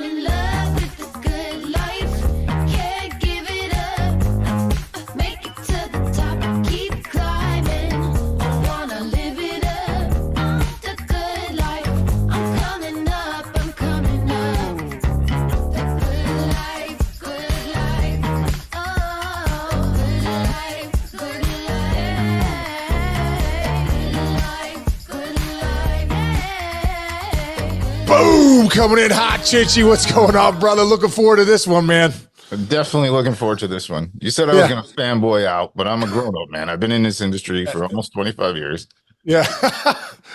in love with the good life. Can't give it up. Make it to the top, keep climbing. I wanna live it up. The good life. I'm coming up, I'm coming up. The good life, good life. Oh, good life, good life. Good life, Boom! Coming in hot, Chichi. What's going on, brother? Looking forward to this one, man. I'm definitely looking forward to this one. You said I was going to fanboy out, but I'm a grown-up, man. I've been in this industry for almost 25 years. Yeah.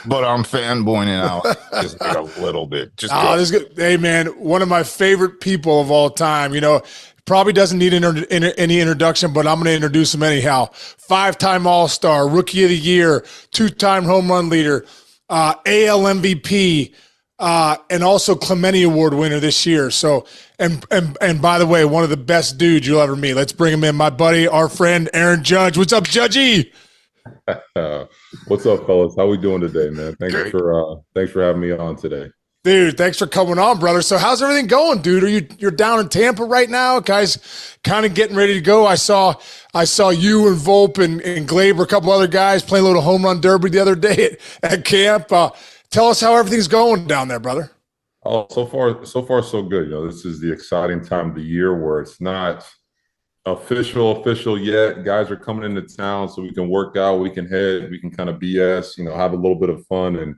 But I'm fanboying out just like a little bit. Just this is good. Hey, man, one of my favorite people of all time. You know, probably doesn't need any introduction, but I'm going to introduce him anyhow. 5-time All-Star, Rookie of the Year, 2-time home run leader, AL MVP, and also Clemente Award winner this year. So, and by the way, one of the best dudes you'll ever meet. Let's bring him in, my buddy, our friend Aaron Judge. What's up, Judgy? What's up, fellas? How we doing today, man? Thanks for having me on today. Dude, thanks for coming on, brother. So how's everything going, dude? You're down in Tampa right now, guys, kind of getting ready to go. I saw you and Volpe and Glaber, a couple other guys playing a little home run derby the other day at camp. Tell us how everything's going down there, brother. Oh, so far, so good. You know, this is the exciting time of the year where it's not official yet. Guys are coming into town, so we can work out, we can head, we can kind of BS, you know, have a little bit of fun and,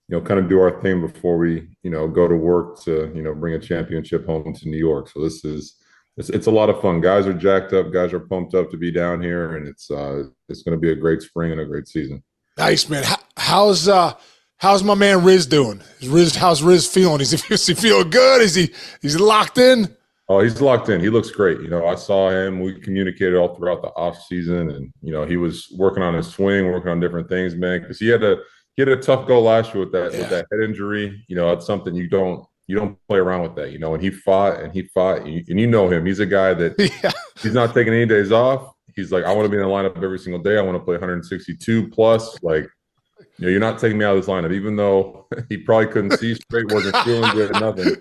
you know, kind of do our thing before we, you know, go to work to, you know, bring a championship home to New York. So it's a lot of fun. Guys are jacked up, guys are pumped up to be down here, and it's going to be a great spring and a great season. Nice, man. How's my man Riz doing? How's Riz feeling? Is he feeling good? Is he locked in? Oh, he's locked in. He looks great. You know, I saw him. We communicated all throughout the off season, and you know, he was working on his swing, working on different things, man. Because he had a tough go last year with that head injury. You know, it's something you don't play around with that. You know, and he fought, and you know him. He's a guy that he's not taking any days off. He's like, I want to be in the lineup every single day. I want to play 162 plus. Like, you know, you're not taking me out of this lineup, even though he probably couldn't see straight, wasn't feeling good, nothing.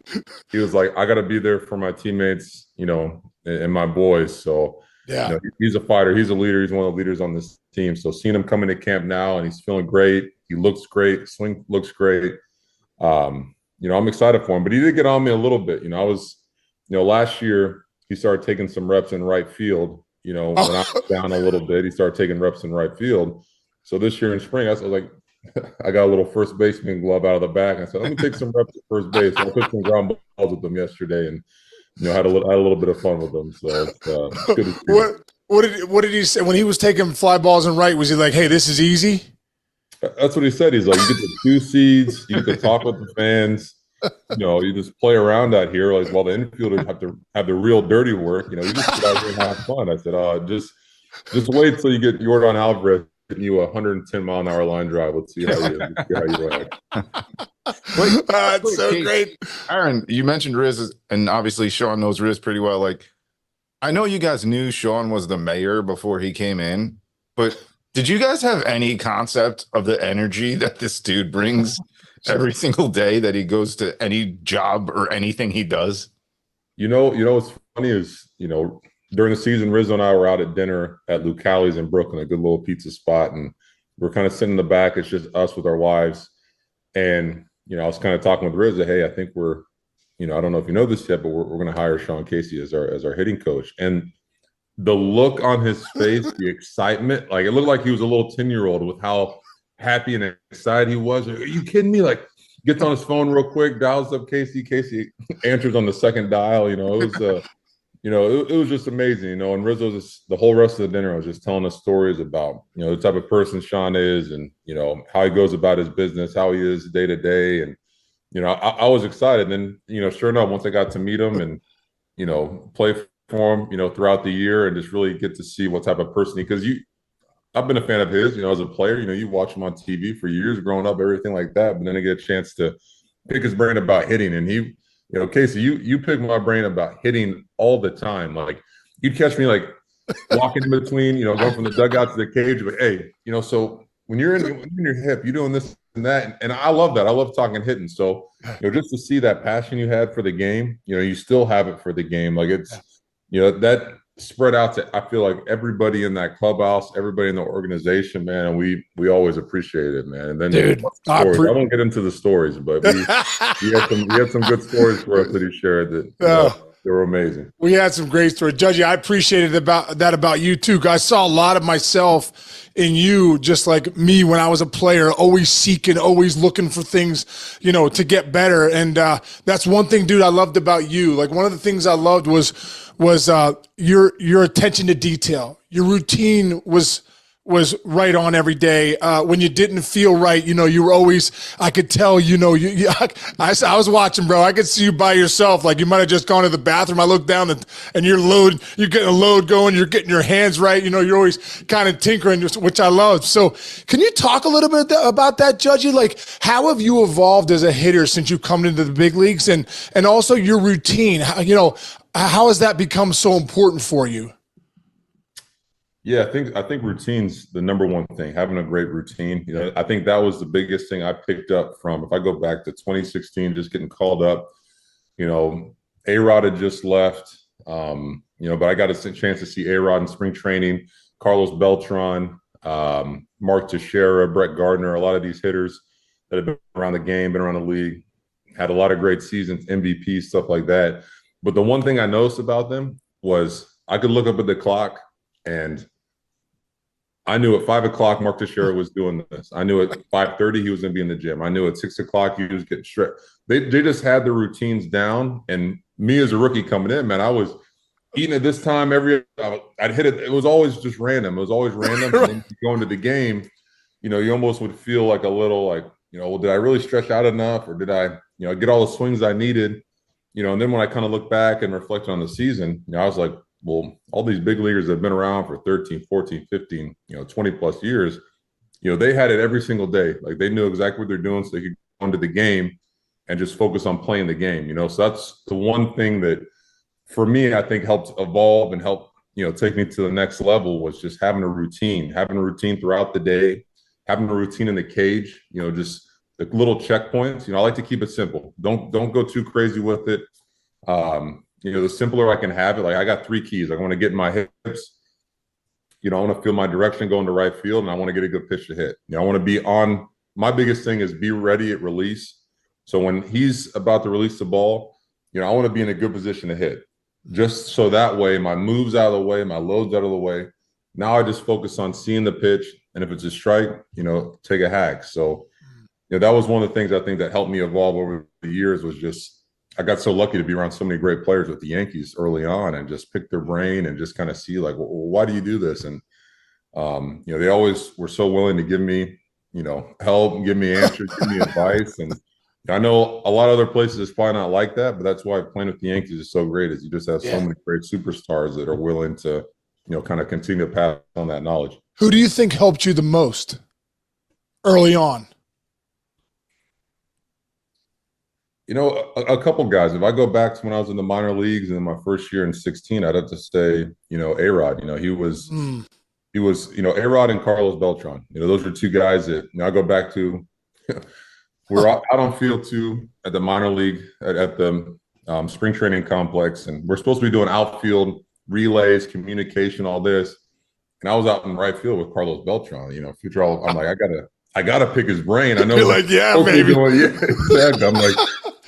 He was like, I got to be there for my teammates, you know, and my boys. So, yeah, you know, he's a fighter. He's a leader. He's one of the leaders on this team. So seeing him come into camp now and he's feeling great. He looks great. Swing looks great. You know, I'm excited for him. But he did get on me a little bit. You know, last year he started taking some reps in right field. You know, when I was down a little bit, he started taking reps in right field. So this year in spring, I was like, I got a little first baseman glove out of the bag. I said, let me take some reps at first base. I took some ground balls with them yesterday, and you know, had a little bit of fun with them. So it's good to see. What did he say when he was taking fly balls and right? Was he like, hey, this is easy? That's what he said. He's like, you get the 2 seeds, you get to talk with the fans. You know, you just play around out here, like while the infielders have to have the real dirty work. You know, you just get out here and have fun. I said, just wait till you get Yordan Alvarez getting you a 110-mile-an-hour line drive. Let's see how you react. That's so great. Aaron, you mentioned Riz, and obviously Sean knows Riz pretty well. Like, I know you guys knew Sean was the mayor before he came in, but did you guys have any concept of the energy that this dude brings every single day that he goes to any job or anything he does? You know what's funny is, you know, during the season, Rizzo and I were out at dinner at Lucali's in Brooklyn, a good little pizza spot, and we're kind of sitting in the back. It's just us with our wives. And, you know, I was kind of talking with Rizzo, hey, I think we're, you know, I don't know if you know this yet, but we're going to hire Sean Casey as our hitting coach. And the look on his face, the excitement, like it looked like he was a little 10-year-old with how happy and excited he was. Are you kidding me? Like, gets on his phone real quick, dials up Casey. Casey answers on the second dial. You know, it was you know, it was just amazing, you know, and Rizzo, the whole rest of the dinner was just telling us stories about, you know, the type of person Sean is and, you know, how he goes about his business, how he is day to day. And, you know, I was excited. And then, you know, sure enough, once I got to meet him and, you know, play for him, you know, throughout the year and just really get to see what type of person because I've been a fan of his, you know, as a player, you know, you watch him on TV for years growing up, everything like that. But then I get a chance to pick his brain about hitting. And he, you know, Casey, you pick my brain about hitting all the time. Like you'd catch me like walking in between, you know, going from the dugout to the cage. But hey, you know, so when you're in your hip, you're doing this and that, and I love that. I love talking hitting. So just to see that passion you had for the game, you still have it for the game. Like it's that spread out to, I feel like everybody in that clubhouse, everybody in the organization, man, and we always appreciate it, man. And then Dude, I won't get into the stories, but we had some good stories for us that he shared that they were amazing. We had some great stories. Judgy, I appreciated about you too. I saw a lot of myself in you, just like me when I was a player, always seeking, always looking for things, to get better. And that's one thing, dude, I loved about you. Like one of the things I loved was your attention to detail. Your routine was right on every day. When you didn't feel right, you were always, I could tell, I was watching, bro. I could see you by yourself. Like you might've just gone to the bathroom. I looked down and you're getting a load going. You're getting your hands right. You're always kind of tinkering, which I love. So can you talk a little bit about that, Judgy? Like how have you evolved as a hitter since you come into the big leagues and also your routine? How has that become so important for you? Yeah, I think routine's the number one thing, having a great routine. I think that was the biggest thing I picked up from, if I go back to 2016, just getting called up, A-Rod had just left, but I got a chance to see A-Rod in spring training, Carlos Beltran, Mark Teixeira, Brett Gardner, a lot of these hitters that have been around the game, been around the league, had a lot of great seasons, MVP, stuff like that. But the one thing I noticed about them was I could look up at the clock and I knew at 5 o'clock Mark Teixeira was doing this. I knew at 5:30 he was going to be in the gym. I knew at 6 o'clock he was getting stretched. They just had the routines down. And me as a rookie coming in, man, I was eating at this time I'd hit it. It was always just random. It was always random. And then going to the game, you almost would feel like a little like, well, did I really stretch out enough, or did I, get all the swings I needed? And then when I kind of look back and reflect on the season, I was like, well, all these big leaguers that have been around for 13, 14, 15, 20 plus years, they had it every single day. Like they knew exactly what they're doing so they could go into the game and just focus on playing the game, So that's the one thing that for me, I think helped evolve and help, take me to the next level was just having a routine throughout the day, having a routine in the cage, just the little checkpoints. I like to keep it simple. Don't go too crazy with it. The simpler I can have it, like I got 3 keys. I want to get in my hips. I want to feel my direction going to right field, and I want to get a good pitch to hit. I want to be on. My biggest thing is be ready at release. So when he's about to release the ball, I want to be in a good position to hit. Just so that way my move's out of the way, my load's out of the way. Now I just focus on seeing the pitch, and if it's a strike, take a hack. So that was one of the things I think that helped me evolve over the years was just I got so lucky to be around so many great players with the Yankees early on and just pick their brain and just kind of see like, well, why do you do this? And, they always were so willing to give me, help, give me answers, give me advice. And I know a lot of other places it's probably not like that, but that's why playing with the Yankees is so great is you just have so many great superstars that are willing to, kind of continue to pass on that knowledge. Who do you think helped you the most early on? A couple guys. If I go back to when I was in the minor leagues and in my first year in 16, I'd have to say, A-Rod. He was, A-Rod and Carlos Beltran. Those are 2 guys that I go back to. We're out on field 2 at the minor league at the spring training complex, and we're supposed to be doing outfield relays, communication, all this. And I was out in right field with Carlos Beltran. Future. I'm like, I gotta pick his brain. I know. You're like, yeah, baby. Exactly. I'm like,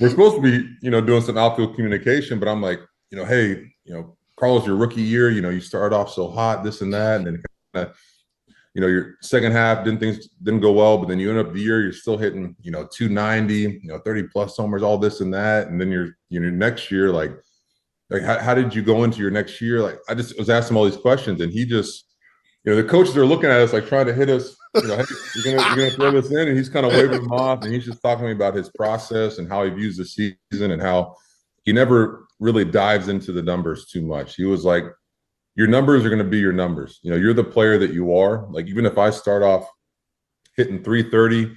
we're supposed to be, doing some outfield communication, but I'm like, hey, Carlos, your rookie year, you started off so hot, this and that, and then kind of, your second half things didn't go well, but then you end up the year, you're still hitting, 290, 30 plus homers, all this and that, and then your next year, like how did you go into your next year? Like I just was asking him all these questions, and he just, the coaches are looking at us like trying to hit us. Hey, you're gonna throw this in, and he's kind of waving them off, and he's just talking to me about his process and how he views the season and how he never really dives into the numbers too much. He was like, your numbers are going to be your numbers. You're the player that you are. Like even if I start off hitting 330,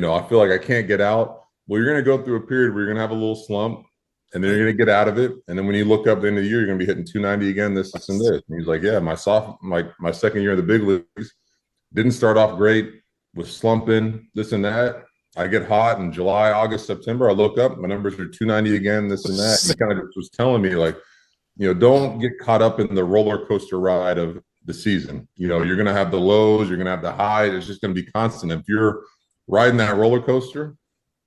I feel like I can't get out. Well, you're going to go through a period where you're going to have a little slump, and then you're going to get out of it. And then when you look up at the end of the year, you're going to be hitting 290 again, this and this. And he's like, yeah, my second year in the big leagues. Didn't start off great. was slumping, this and that. I get hot in July, August, September. I look up, my numbers are 290 again, this and that. He kind of was telling me, like, don't get caught up in the roller coaster ride of the season. You're going to have the lows, you're going to have the highs. It's just going to be constant. If you're riding that roller coaster,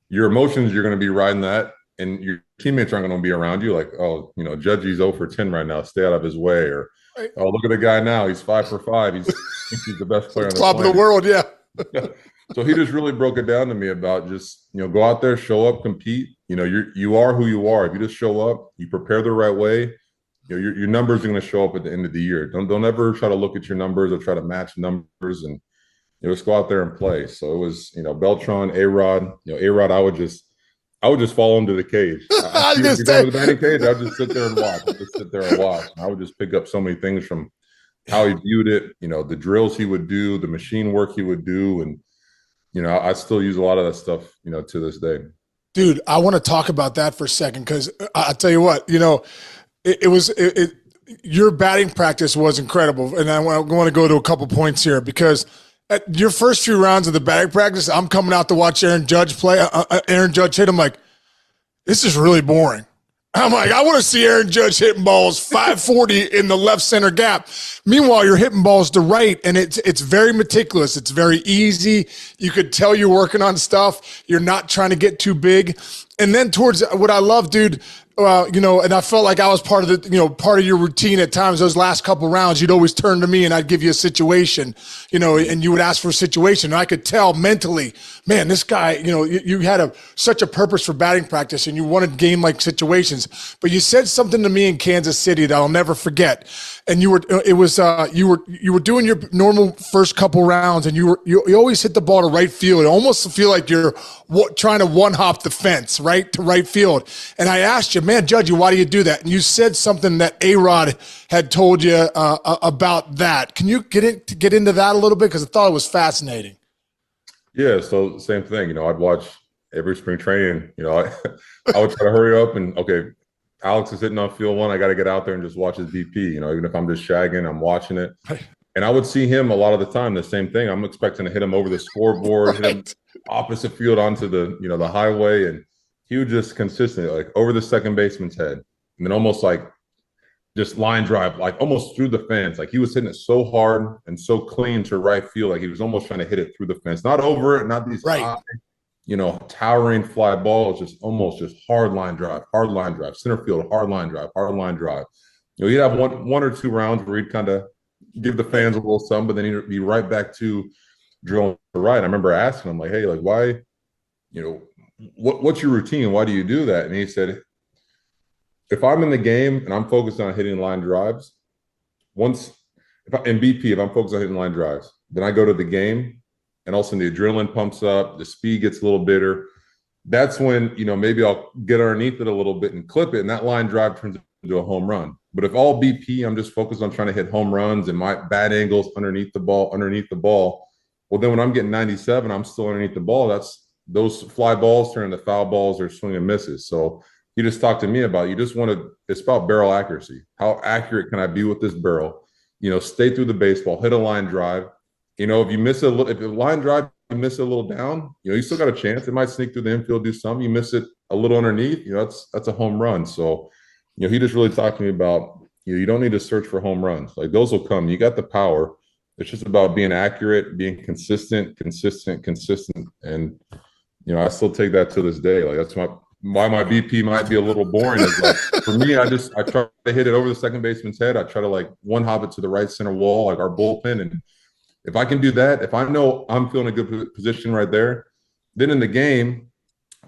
your emotions, you're going to be riding that, and your teammates aren't going to be around you like, oh, Judgy's 0 for 10 right now, stay out of his way. Or, oh, look at the guy now, he's 5 for 5. He's the best player on the top of the world, yeah. So he just really broke it down to me about just, go out there, show up, compete. You are who you are. If you just show up, you prepare the right way, your numbers are going to show up at the end of the year. Don't ever try to look at your numbers or try to match numbers, and just go out there and play. So it was, Beltran, A-Rod, A-Rod, I would just follow him to the cage. I would just sit there and watch. I would just pick up so many things from how he viewed it, the drills he would do, the machine work he would do. And, I still use a lot of that stuff, to this day. Dude, I want to talk about that for a second, because I'll tell you what, your batting practice was incredible. And I want to go to a couple points here, because at your first few rounds of the batting practice, I'm coming out to watch Aaron Judge play. Aaron Judge hit. I'm like, this is really boring. I'm like, I want to see Aaron Judge hitting balls 540 in the left center gap. Meanwhile, you're hitting balls to right, and it's very meticulous. It's very easy. You could tell you're working on stuff. You're not trying to get too big. And then towards what I love, dude, and I felt like I was part of your routine at times. Those last couple rounds, you'd always turn to me and I'd give you a situation, and you would ask for a situation. And I could tell mentally, man, this guy, you had such a purpose for batting practice, and you wanted game-like situations. But you said something to me in Kansas City that I'll never forget. And you were doing your normal first couple rounds, and you always hit the ball to right field. It almost feel like you're trying to one-hop the fence, right, to right field. And I asked you, man, Judgy, why do you do that? And you said something that A-Rod had told you about that. Can you get into that a little bit? Because I thought it was fascinating. Yeah, so same thing. I'd watch every spring training. I would try to hurry up and, okay, Alex is hitting on field one. I got to get out there and just watch his BP. Even if I'm just shagging, I'm watching it. And I would see him a lot of the time, the same thing. I'm expecting to hit him over the scoreboard, hit him opposite field onto the, the highway. And he would just consistently, like, over the second baseman's head, and then almost like just line drive, like almost through the fence. Like, he was hitting it so hard and so clean to right field. Like, he was almost trying to hit it through the fence, not over it, not these high, towering fly balls, just almost just hard line drive, center field, hard line drive. He'd have one or two rounds where he'd kind of give the fans a little something, but then he'd be right back to drilling the right. I remember asking him, like, hey, like, why, what's your routine? Why do you do that? And he said, if I'm in the game and I'm focused on hitting line drives, in BP, if I'm focused on hitting line drives, then I go to the game, and all of a sudden the adrenaline pumps up, the speed gets a little bitter. That's when, maybe I'll get underneath it a little bit and clip it, and that line drive turns into a home run. But if all BP, I'm just focused on trying to hit home runs and my bad angles underneath the ball, well, then when I'm getting 97, I'm still underneath the ball. Those fly balls turn into foul balls or swing and misses. So he just talked to me about, it's about barrel accuracy. How accurate can I be with this barrel? Stay through the baseball, hit a line drive. If you miss if a line drive, you miss it a little down, you still got a chance. It might sneak through the infield, do something. You miss it a little underneath, that's a home run. So, he just really talked to me about, you don't need to search for home runs. Like, those will come. You got the power. It's just about being accurate, being consistent. And, I still take that to this day. Like, that's why my BP might be a little boring. Is like, for me, I try to hit it over the second baseman's head. I try to, like, one hop it to the right center wall, like our bullpen. And if I can do that, if I know I'm feeling a good position right there, then in the game,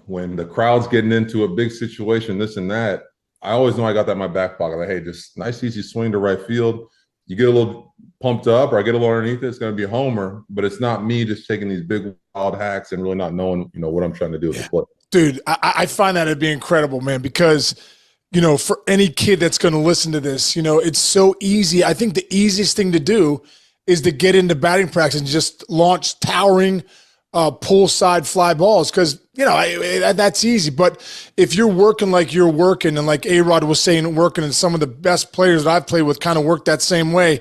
when the crowd's getting into a big situation, this and that, I always know I got that in my back pocket. Like, hey, just nice, easy swing to right field. You get a little pumped up, or I get a little underneath it, it's going to be a homer. But it's not me just taking these big wild hacks and really not knowing, what I'm trying to do with the play. Dude, I find that it'd be incredible, man, because, for any kid that's going to listen to this, it's so easy. I think the easiest thing to do is to get into batting practice and just launch towering pull side fly balls, because that's easy. But if you're working like you're working, and like A-Rod was saying, working, and some of the best players that I've played with kind of work that same way,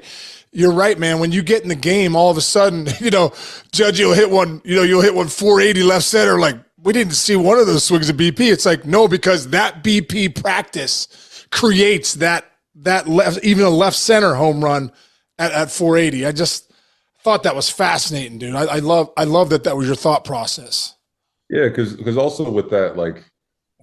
you're right, man. When you get in the game, all of a sudden, Judge, you'll hit one 480 left center. Like, we didn't see one of those swings of BP. It's like, no, because that BP practice creates that left, even a left center home run at 480. I just thought that was fascinating, dude. I love that was your thought process. Yeah, because also with that, like,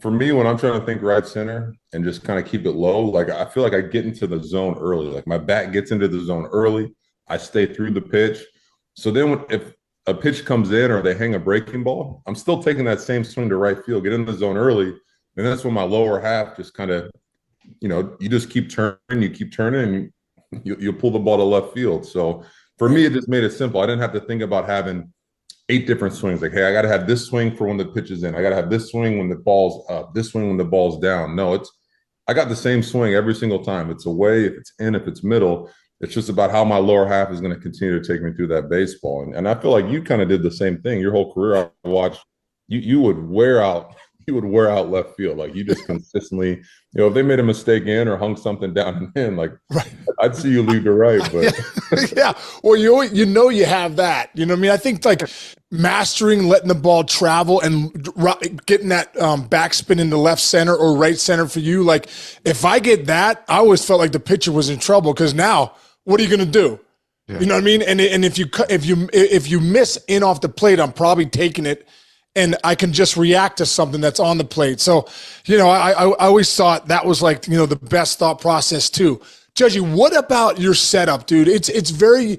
for me, when I'm trying to think right center and just kind of keep it low, like, I feel like I get into the zone early. Like, my bat gets into the zone early. I stay through the pitch. So then if a pitch comes in or they hang a breaking ball, I'm still taking that same swing to right field, get in the zone early. And that's when my lower half just kind of, you just keep turning, and you'll pull the ball to left field. So for me, it just made it simple. I didn't have to think about having 8 different swings. Like, hey, I got to have this swing for when the pitch is in. I got to have this swing when the ball's up, this swing when the ball's down. No, I got the same swing every single time. It's away, if it's in, if it's middle. It's just about how my lower half is going to continue to take me through that baseball. And I feel like you kind of did the same thing. Your whole career, I watched, you would wear out left field. Like, you just consistently, if they made a mistake in or hung something down and in, like, right. I'd see you leave to right. But yeah. Well, you have that. You know what I mean? I think, like, mastering letting the ball travel and getting that backspin into left center or right center for you. Like, if I get that, I always felt like the pitcher was in trouble, because now what are you going to do? Yeah. You know what I mean? And if you miss in off the plate, I'm probably taking it, and I can just react to something that's on the plate. So, I always thought that was, like, the best thought process too. Judgy, what about your setup, dude? It's very,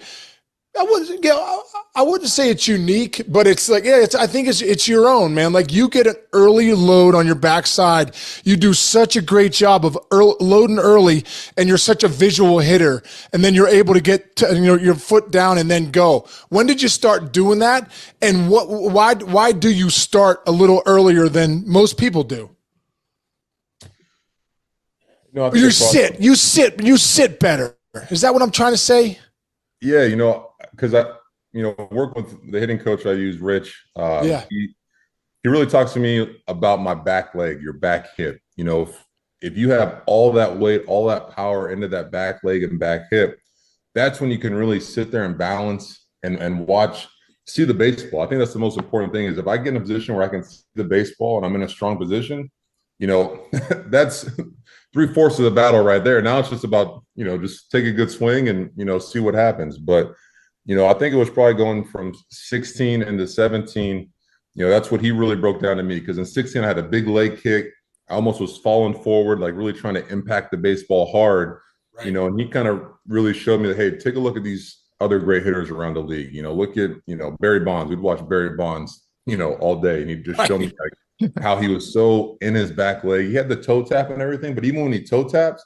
I wouldn't say it's unique, but it's like, I think it's your own, man. Like, you get an early load on your backside. You do such a great job of loading early, and you're such a visual hitter. And then you're able to get your foot down and then go. When did you start doing that? And why do you start a little earlier than most people do? You sit better. Is that what I'm trying to say? Yeah, because I work with the hitting coach I use, Rich. He really talks to me about my back leg, your back hip. If you have all that weight, all that power into that back leg and back hip, that's when you can really sit there and balance and see the baseball. I think that's the most important thing, is if I get in a position where I can see the baseball and I'm in a strong position, that's 3/4 of the battle right there. Now it's just about, just take a good swing and, see what happens. But, I think it was probably going from 16 into 17. That's what he really broke down to me, because in 16, I had a big leg kick. I almost was falling forward, like really trying to impact the baseball hard, right. And he kind of really showed me that, hey, take a look at these other great hitters around the league. Look at, Barry Bonds. We'd watch Barry Bonds, all day. And he'd just show me, like, how he was so in his back leg. He had the toe tap and everything, but even when he toe taps,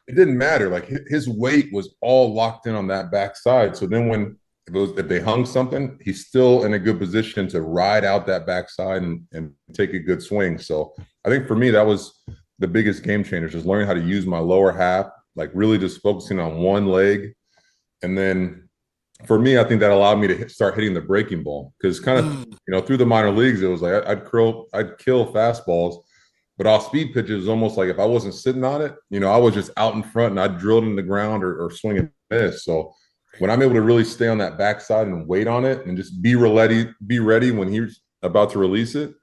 it didn't matter. Like, his weight was all locked in on that backside. So then if they hung something, he's still in a good position to ride out that backside and take a good swing. So I think for me, that was the biggest game changer, just learning how to use my lower half, like really just focusing on one leg. And then for me, I think that allowed me to start hitting the breaking ball, because kind of, through the minor leagues, it was like I'd kill fastballs, but off speed pitches, almost like if I wasn't sitting on it, I was just out in front and I drilled in the ground or swing and miss. So when I'm able to really stay on that backside and wait on it and just be ready when he's about to release it,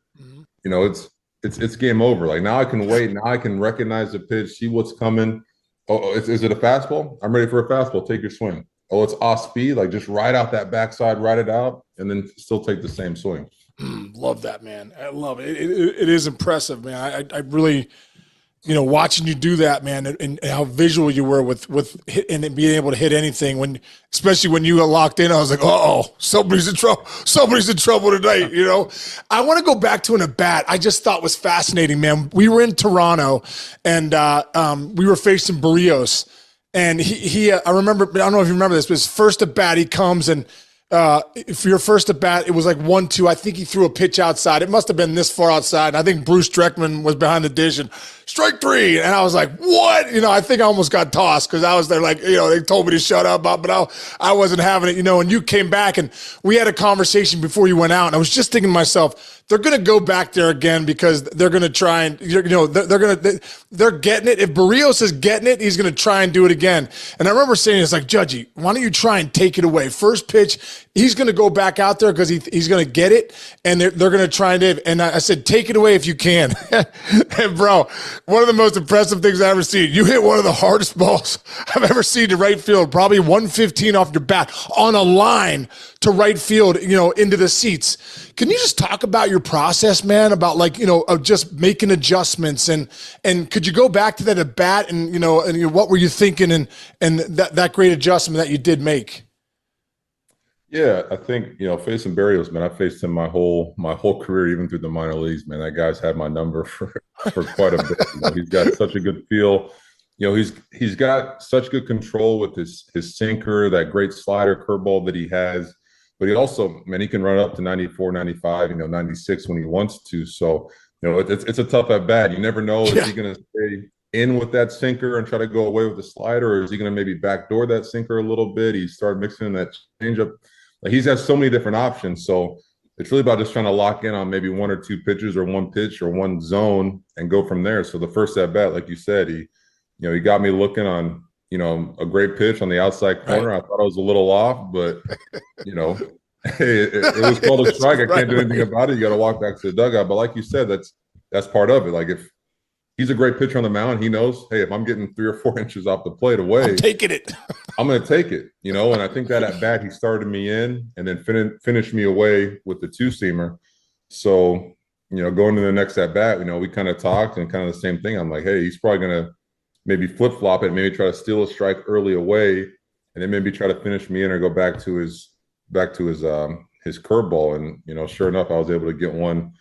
it's game over. Like, now I can wait. Now I can recognize the pitch, see what's coming. Oh, is it a fastball? I'm ready for a fastball. Take your swing. Oh, it's off speed. Like, just ride out that backside, ride it out, and then still take the same swing. Love that, man. I love it. It is impressive, man. I really, watching you do that, man, and how visual you were with hit, and being able to hit anything, especially when you got locked in. I was like, somebody's in trouble. Somebody's in trouble tonight. I want to go back to an at-bat I just thought was fascinating, man. We were in Toronto, and we were facing Barrios. And I remember, I don't know if you remember this, but his first at bat, he comes and for your first at bat, it was like 1-2. I think he threw a pitch outside. It must have been this far outside. And I think Bruce Dreckman was behind the dish and strike 3. And I was like, what? I think I almost got tossed, because I was there like, they told me to shut up, but I wasn't having it, and you came back and we had a conversation before you went out. And I was just thinking to myself, they're going to go back there again because they're going to try and, they're getting it. If Barrios is getting it, he's going to try and do it again. And I remember saying, it's like, Judgy, why don't you try and take it away? First pitch, he's going to go back out there because he's going to get it, and they're going to try and I said, take it away if you can. And bro, one of the most impressive things I've ever seen, you hit one of the hardest balls I've ever seen to right field, probably 115 off your bat on a line to right field, into the seats. Can you just talk about your process, man, about of just making adjustments and could you go back to that at bat and, what were you thinking and that great adjustment that you did make? Yeah, I think, facing Barrios, man, I faced him my whole career, even through the minor leagues, man. That guy's had my number for quite a bit. He's got such a good feel. He's got such good control with his sinker, that great slider curveball that he has. But he also, man, he can run up to 94, 95, 96 when he wants to. So, it's a tough at bat. You never know, is he going to stay in with that sinker and try to go away with the slider, or is he going to maybe backdoor that sinker a little bit? He started mixing in that changeup. He's got so many different options. So it's really about just trying to lock in on maybe one or two pitches or one pitch or one zone and go from there. So the first at bat, like you said, he got me looking on, a great pitch on the outside corner. Right. I thought I was a little off, but it was called a strike. I can't do anything about it. You got to walk back to the dugout. But like you said, that's part of it. Like, if he's a great pitcher on the mound, he knows, hey, if I'm getting 3 or 4 inches off the plate away, I'm taking it. I'm going to take it, And I think that at bat, he started me in and then finished me away with the 2-seamer. So, going to the next at bat, we kind of talked and kind of the same thing. I'm like, hey, he's probably going to maybe flip flop it, maybe try to steal a strike early away, and then maybe try to finish me in or go back to his curveball. And sure enough, I was able to get one,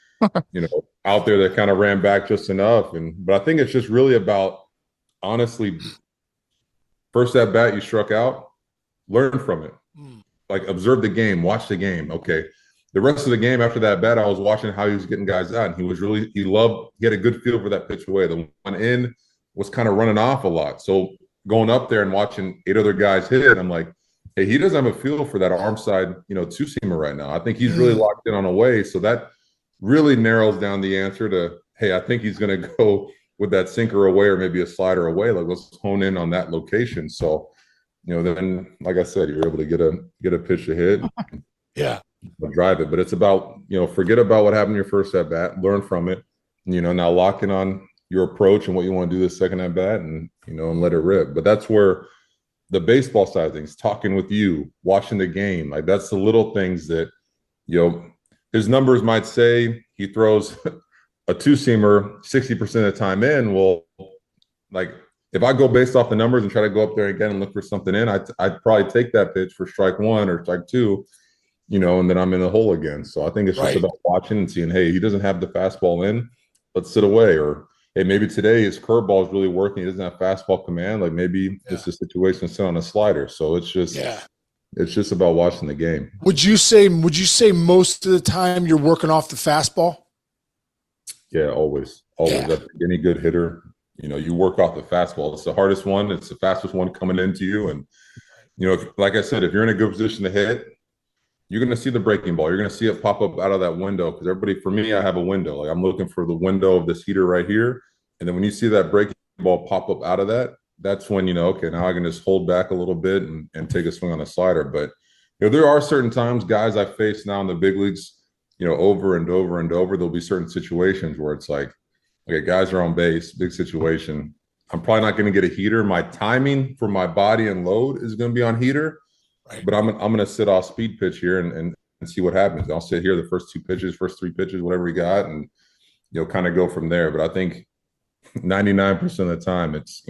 out there that kind of ran back just enough. But I think it's just really about, honestly, first at bat you struck out, learn from it, like observe the game, watch the game. Okay, the rest of the game after that bat, I was watching how he was getting guys out, and he had a good feel for that pitch away. The one in was kind of running off a lot. So going up there and watching 8 other guys hit it, I'm like, hey, he doesn't have a feel for that arm side, 2-seamer right now. I think he's really locked in on a way. So that really narrows down the answer to, hey, I think he's going to go with that sinker away or maybe a slider away. Like, let's hone in on that location. So, then, like I said, you're able to get a pitch to hit. Yeah. Drive it. But it's about, forget about what happened in your first at bat, learn from it, now lock in on your approach and what you want to do this second at bat and let it rip. But that's where the baseball side of things, talking with you, watching the game, like that's the little things that, his numbers might say he throws a 2-seamer 60% of the time in. Well, like if I go based off the numbers and try to go up there again and look for something in, I'd probably take that pitch for strike 1 or strike 2, and then I'm in the hole again. So I think it's just about watching and seeing, hey, he doesn't have the fastball in, let's sit away. Or hey, maybe today his curveball is really working. He doesn't have fastball command. Like maybe it's a situation to sit on a slider. So it's just about watching the game. Would you say most of the time you're working off the fastball? Yeah, always. Yeah. Any good hitter, you work off the fastball. It's the hardest one. It's the fastest one coming into you. And, like I said, if you're in a good position to hit, you're going to see the breaking ball. You're going to see it pop up out of that window. Because for me, I have a window. Like I'm looking for the window of this heater right here. And then when you see that breaking ball pop up out of that, that's when, okay, now I can just hold back a little bit and take a swing on a slider. But, there are certain times, guys I face now in the big leagues, over and over and over, there'll be certain situations where it's like, okay, guys are on base, big situation. I'm probably not going to get a heater. My timing for my body and load is going to be on heater. Right. But I'm going to sit off speed pitch here and see what happens. I'll sit here the first 2 pitches, first 3 pitches, whatever we got, and kind of go from there. But I think 99% of the time it's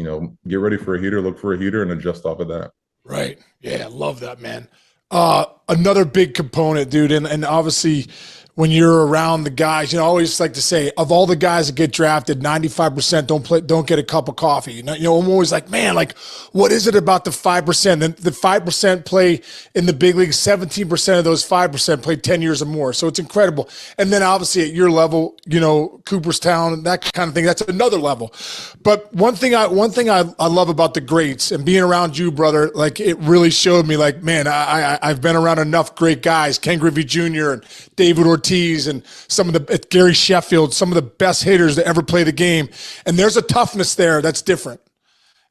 get ready for a heater, look for a heater, and adjust off of that. Right. Yeah, I love that, man. Another big component, dude, and obviously when you're around the guys, I always like to say, of all the guys that get drafted, 95% don't get a cup of coffee. I'm always like, man, like, what is it about the 5%? And the 5% play in the big league, 17% of those 5% play 10 years or more. So it's incredible. And then obviously at your level, Cooperstown, that kind of thing, that's another level. But one thing I love about the greats and being around you, brother, like it really showed me like, man, I've been around enough great guys, Ken Griffey Jr. and David Ortiz Ortiz and some of the Gary Sheffield, some of the best hitters to ever play the game. And there's a toughness there that's different.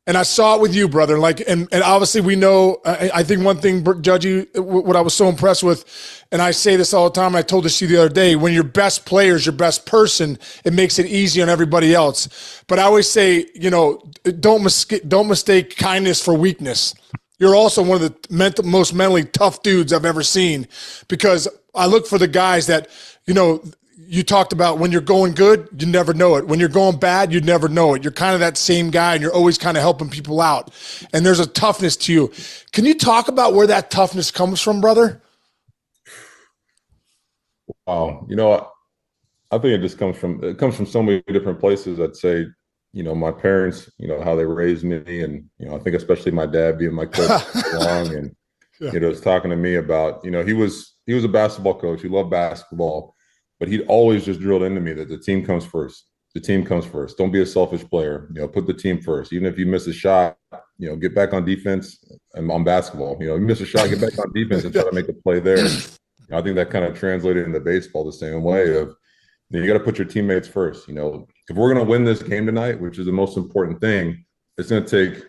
And I saw it with you, brother. Like, and obviously we know, I think one thing, Judgy, what I was so impressed with, and I say this all the time, and I told this to you the other day, when your best player is your best person, it makes it easy on everybody else. But I always say, don't mistake kindness for weakness. You're also one of the most mentally tough dudes I've ever seen, because I look for the guys that, you talked about when you're going good, you never know it. When you're going bad, you never know it. You're kind of that same guy, and you're always kind of helping people out. And there's a toughness to you. Can you talk about where that toughness comes from, brother? Wow. I think it just comes from so many different places. I'd say, my parents, how they raised me, and, I think especially my dad being my coach along, and, was talking to me about, he was a basketball coach. He loved basketball. But he'd always just drilled into me that the team comes first. The team comes first. Don't be a selfish player. Put the team first. Even if you miss a shot, get back on defense and on basketball. You miss a shot, get back on defense and try to make a play there. I think that kind of translated into baseball the same way of you got to put your teammates first. If we're going to win this game tonight, which is the most important thing, it's going to take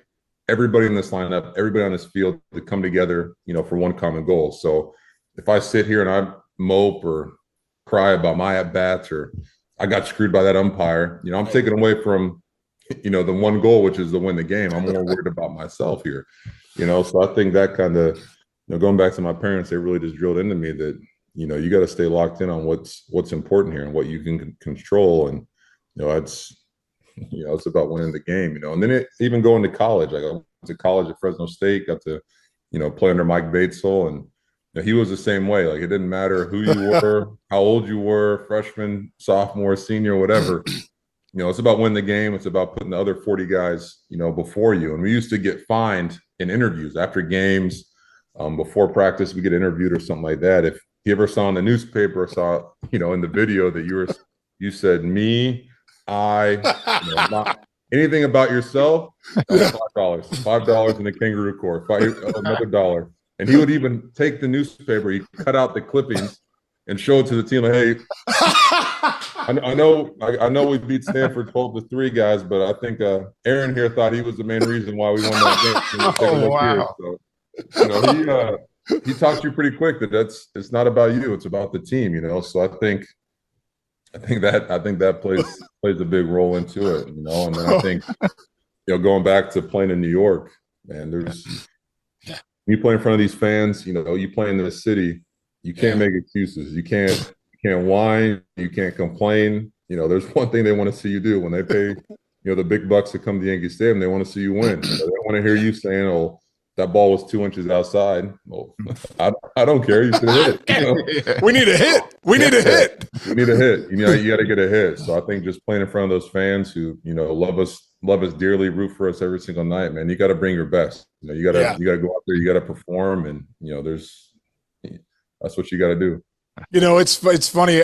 everybody in this lineup, everybody on this field to come together, for one common goal. So if I sit here and I mope or cry about my at-bats or I got screwed by that umpire, I'm taking away from, the one goal, which is to win the game. I'm more worried about myself here, so I think that kind of, going back to my parents, they really just drilled into me that, you got to stay locked in on what's important here and what you can control. And, it's about winning the game, and then even going to college. I went to college at Fresno State, got to, play under Mike Batesel, and he was the same way. Like, it didn't matter who you were, how old you were, freshman, sophomore, senior, whatever. It's about winning the game. It's about putting the other 40 guys, before you. And we used to get fined in interviews after games, before practice. We get interviewed or something like that. If you ever saw in the newspaper or saw, in the video that you said me, not anything about yourself, $5 in the kangaroo court, another $1. And he would even take the newspaper, he'd cut out the clippings and show it to the team. Like, hey, I know we beat Stanford 12-3, guys, but I think Aaron here thought he was the main reason why we won that game. Wow. So, he taught you pretty quick that it's not about you, it's about the team. So I think that plays a big role into it. And then I think going back to playing in New York, man, you play in front of these fans, you play in this city, you can't make excuses. You can't whine, you can't complain. There's one thing they want to see you do when they pay, the big bucks to come to Yankee Stadium. They want to see you win. They don't want to hear you saying, "Oh, that ball was 2 inches outside." Well, I don't care. You should have hit. We need a hit. We need a hit. We need a hit. You got to get a hit. So I think just playing in front of those fans who, love us dearly, root for us every single night, man. You got to bring your best. You got to go out there. You got to perform, and that's what you got to do. It's funny.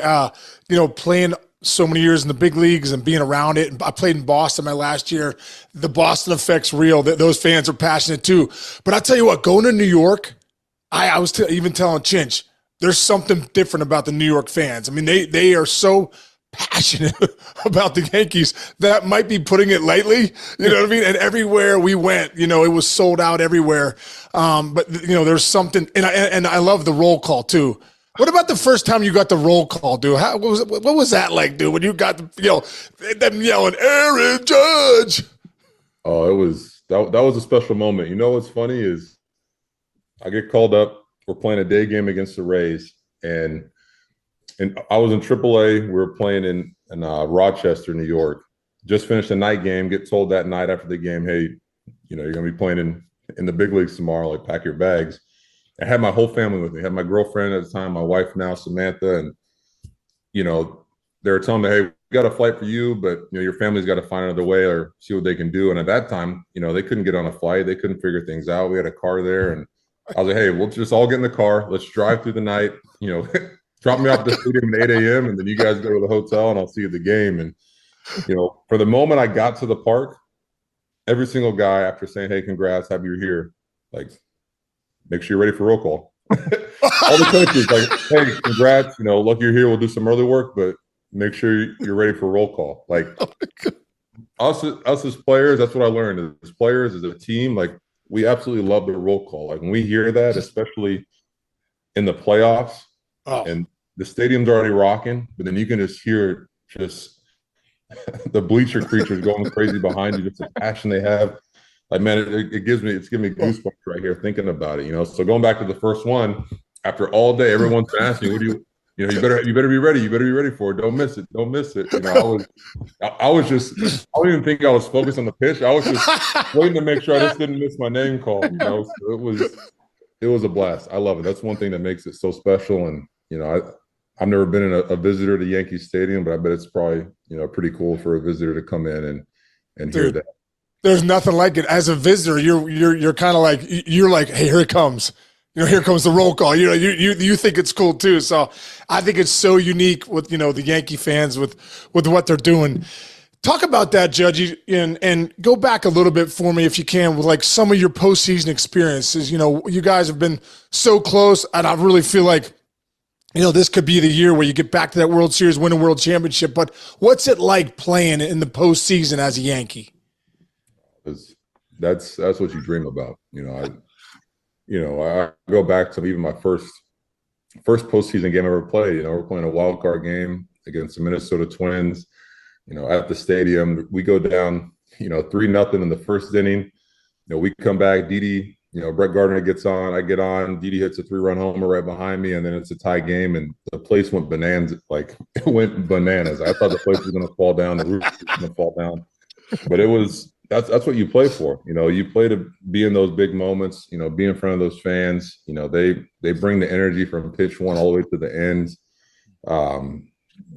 Playing so many years in the big leagues and being around it. I played in Boston my last year. The Boston effect's real. Those fans are passionate too. But I tell you what, going to New York, I was even telling Chinch, there's something different about the New York fans. I mean, they are so passionate about the Yankees. That might be putting it lightly. You know what I mean? And everywhere we went, it was sold out everywhere. But there's something, and I love the roll call too. What about the first time you got the roll call, dude? What was that like, dude? When you got them yelling, "Aaron Judge"? Oh, that was a special moment. What's funny is I get called up. We're playing a day game against the Rays, and I was in AAA. We were playing in Rochester, New York. Just finished a night game. Get told that night after the game, "Hey, you're gonna be playing in the big leagues tomorrow. Like, pack your bags." I had my whole family with me. I had my girlfriend at the time, my wife now, Samantha, and they were telling me, "Hey, we got a flight for you, but your family's got to find another way or see what they can do." And at that time, they couldn't get on a flight. They couldn't figure things out. We had a car there, and I was like, "Hey, we'll just all get in the car. Let's drive through the night. Drop me off at the stadium at 8 a.m. and then you guys go to the hotel and I'll see you at the game." And for the moment I got to the park, every single guy, after saying, "Hey, congrats, happy you're here," like, "Make sure you're ready for roll call." all the coaches like, hey, congrats, look, you're here. We'll do some early work, but make sure you're ready for roll call. Like us as players, that's what I learned. As players, as a team, like we absolutely love the roll call. Like when we hear that, especially in the playoffs, and the stadium's already rocking, but then you can just hear just the bleacher creatures going crazy behind you, just the passion they have. Like, man, it's giving me goosebumps right here thinking about it. So going back to the first one, after all day, everyone's been asking, what do you you better be ready. You better be ready for it. Don't miss it. Don't miss it. I was just, I don't even think I was focused on the pitch. I was just waiting to make sure I just didn't miss my name call. So it was a blast. I love it. That's one thing that makes it so special. And I've never been a visitor to Yankee Stadium, but I bet it's probably pretty cool for a visitor to come in and hear that. There's nothing like it. As a visitor, you're kind of like, hey, here it comes. Here comes the roll call. You think it's cool too. So I think it's so unique with the Yankee fans with what they're doing. Talk about that, Judge, and go back a little bit for me if you can with like some of your postseason experiences. You guys have been so close, and I really feel like this could be the year where you get back to that World Series, win a World Championship. But what's it like playing in the postseason as a Yankee? That's what you dream about. I go back to even my first postseason game I ever played. We're playing a wild card game against the Minnesota Twins. At the stadium, we go down, 3-0 in the first inning. We come back. Didi, Brett Gardner gets on. I get on. Didi hits a 3-run homer right behind me, and then it's a tie game, and the place went bananas. Like it went bananas. I thought the place was going to fall down. The roof was going to fall down, but it was. That's what you play for. You play to be in those big moments, be in front of those fans. They bring the energy from pitch one all the way to the end.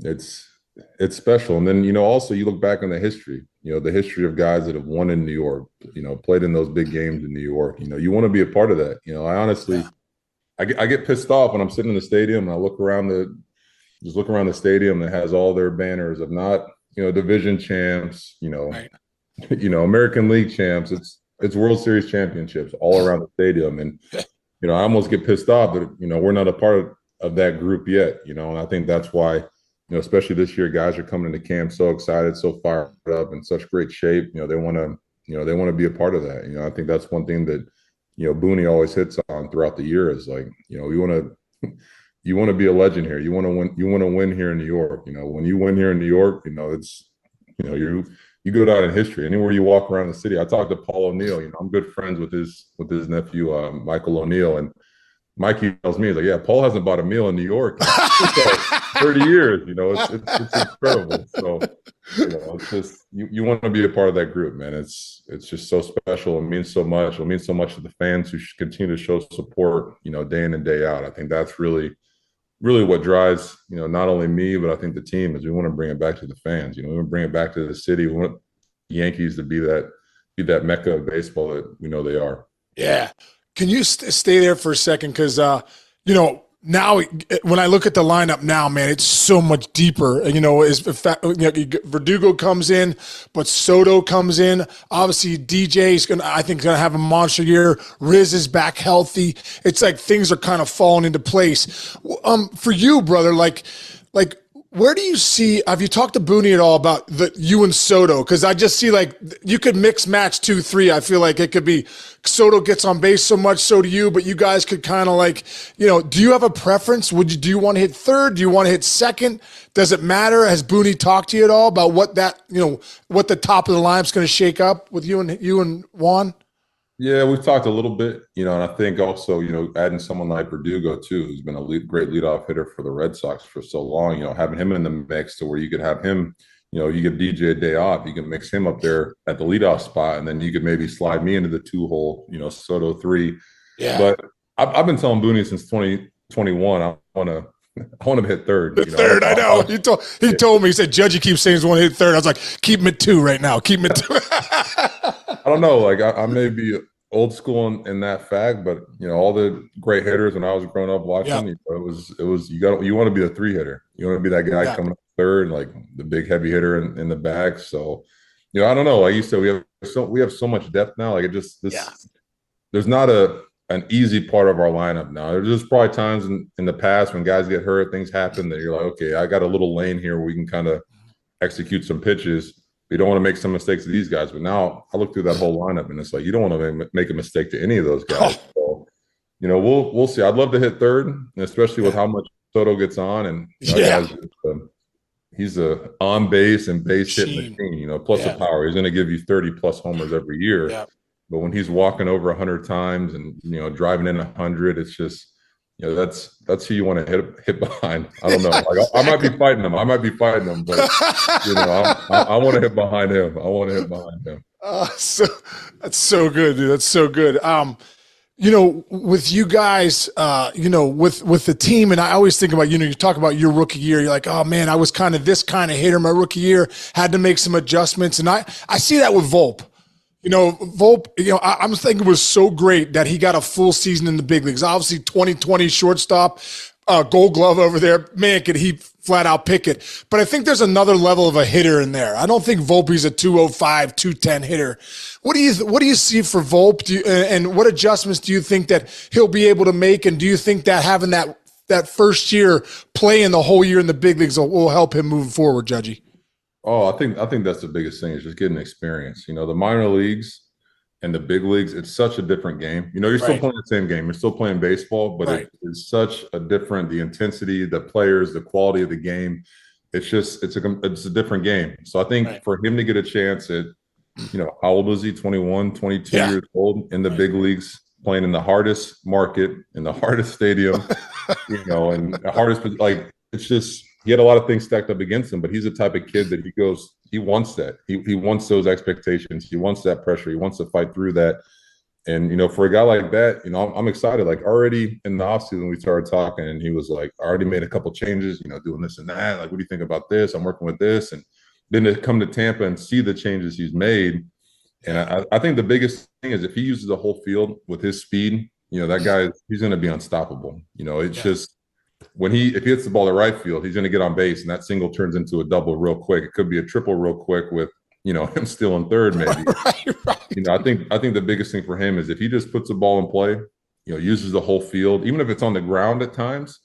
It's special. And then, also you look back on the history, the history of guys that have won in New York, played in those big games in New York. You want to be a part of that. I honestly, I get pissed off when I'm sitting in the stadium and I look around the stadium that has all their banners of not, division champs, right. American League champs. It's World Series championships all around the stadium. And, I almost get pissed off that, we're not a part of that group yet, and I think that's why, especially this year, guys are coming into camp so excited, so fired up, in such great shape. They want to be a part of that. I think that's one thing that, Booney always hits on throughout the year is like, you want to be a legend here. You want to win here in New York. When you win here in New York, it's, you go down in history. Anywhere you walk around the city. I talked to Paul O'Neill. I'm good friends with his nephew, Michael O'Neill, and Mikey tells me, he's like, yeah, Paul hasn't bought a meal in New York in 30 years. It's incredible. So, it's just you want to be a part of that group, man. It's just so special. It means so much. It means so much to the fans who continue to show support, day in and day out. I think that's really what drives, not only me, but I think the team is we want to bring it back to the fans. We want to bring it back to the city. We want the Yankees to be that mecca of baseball that we know they are. Yeah. Can you stay there for a second? Because, now when I look at the lineup now, man, it's so much deeper. Verdugo comes in, but Soto comes in. Obviously, DJ's going to have a monster year. Riz is back healthy. It's like things are kind of falling into place. For you, brother, like where do you see? Have you talked to Booney at all about you and Soto? Because I just see like you could mix match 2-3. I feel like it could be Soto gets on base so much, so do you. But you guys could kind of like, do you have a preference? Do you want to hit third? Do you want to hit second? Does it matter? Has Booney talked to you at all about what what the top of the lineup's going to shake up with you and Juan? Yeah, we've talked a little bit, and I think also, adding someone like Verdugo too, who's been a great leadoff hitter for the Red Sox for so long, having him in the mix to where you could have him, you give DJ a day off, you can mix him up there at the leadoff spot, and then you could maybe slide me into the 2-hole, Soto 3. Yeah. But I've been telling Booney since 2021, I want to hit third. Third, I know. He told me, he said, Judge, he keeps saying he's want to hit third. I was like, keep him at 2 right now. Keep him at 2. I don't know. Like I may be old school in that fact, but all the great hitters when I was growing up watching, it was you want to be a 3 hitter. You want to be that guy coming up third, like the big heavy hitter in the back. So, I don't know. Like you said, we have so much depth now. Like there's not a an easy part of our lineup now. There's just probably times in the past when guys get hurt, things happen that you're like, okay, I got a little lane here where we can kind of execute some pitches. We don't want to make some mistakes to these guys. But now I look through that whole lineup and it's like you don't want to make a mistake to any of those guys. So, we'll see. I'd love to hit third, especially with how much Soto gets on. And he's a on base and base hit machine, plus the power. He's going to give you 30 plus homers every year. Yeah. But when he's walking over 100 times and driving in 100, it's just that's who you want to hit behind. I don't know. Like, I might be fighting him. But I want to hit behind him. So that's so good, dude. That's so good. With you guys, with the team, and I always think about, you talk about your rookie year. You're like, oh man, I was kind of this kind of hitter my rookie year. Had to make some adjustments, and I see that with Volpe. Volpe, I'm thinking it was so great that he got a full season in the big leagues. Obviously, 2020 shortstop, Gold Glove over there. Man, could he flat out pick it. But I think there's another level of a hitter in there. I don't think Volpe's a 205, 210 hitter. What do you see for Volpe? And what adjustments do you think that he'll be able to make? And do you think that having that first year playing the whole year in the big leagues will help him move forward, Judgy? Oh, I think that's the biggest thing is just getting experience. The minor leagues and the big leagues, it's such a different game. You're still playing the same game. You're still playing baseball, but it's such a different, the intensity, the players, the quality of the game. It's a different game. So I think for him to get a chance at, how old was he? 21, 22 years old in the big leagues, playing in the hardest market, in the hardest stadium, and the hardest, it's just, he had a lot of things stacked up against him, but he's the type of kid that he wants that. He wants those expectations. He wants that pressure. He wants to fight through that. And, for a guy like that, I'm excited. Like already in the offseason, we started talking and he was like, I already made a couple changes, doing this and that. Like, what do you think about this? I'm working with this. And then to come to Tampa and see the changes he's made. And I think the biggest thing is if he uses the whole field with his speed, that guy, he's going to be unstoppable. It's just, if he hits the ball to right field, he's going to get on base, and that single turns into a double real quick. It could be a triple real quick with him stealing third, maybe. I think the biggest thing for him is if he just puts the ball in play, uses the whole field, even if it's on the ground at times,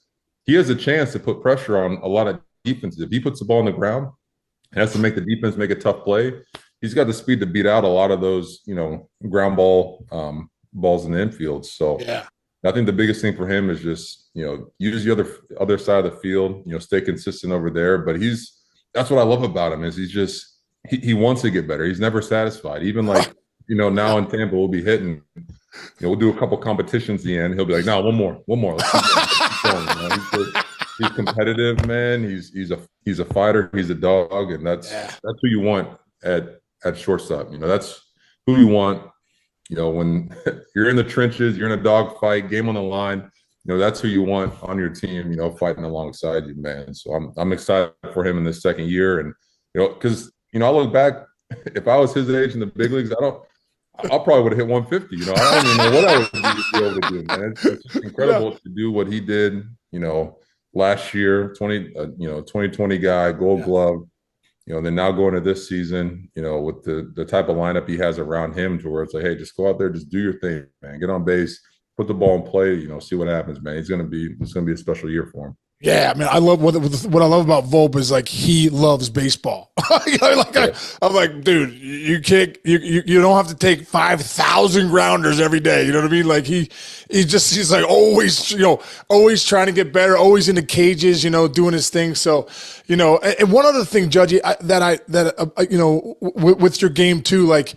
he has a chance to put pressure on a lot of defenses. If he puts the ball on the ground and has to make the defense make a tough play, he's got the speed to beat out a lot of those ground balls in the infield. So I think the biggest thing for him is just, use the other side of the field, stay consistent over there. But that's what I love about him is he wants to get better. He's never satisfied. Even now in Tampa, we'll be hitting, we'll do a couple competitions at the end. He'll be like, no, one more. Let's keep going. He's competitive, man. He's a fighter. He's a dog. And that's who you want at shortstop. That's who you want. When you're in the trenches, you're in a dog fight, game on the line, that's who you want on your team, fighting alongside you, man. So I'm excited for him in this second year. And, because, I look back, if I was his age in the big leagues, I probably would have hit 150. I don't even know what I would be able to do, man. It's just incredible to do what he did, last year, 2020 guy, Gold Glove. Then now going to this season, with the type of lineup he has around him to where it's like, hey, just go out there, just do your thing, man. Get on base, put the ball in play, see what happens, man. It's going to be a special year for him. Yeah, I mean, I love what I love about Volpe is like he loves baseball. I'm like, dude, you can't, you don't have to take 5,000 grounders every day. You know what I mean? Like he's like always trying to get better, always in the cages, doing his thing. So, and one other thing, Judgy, with your game too, like.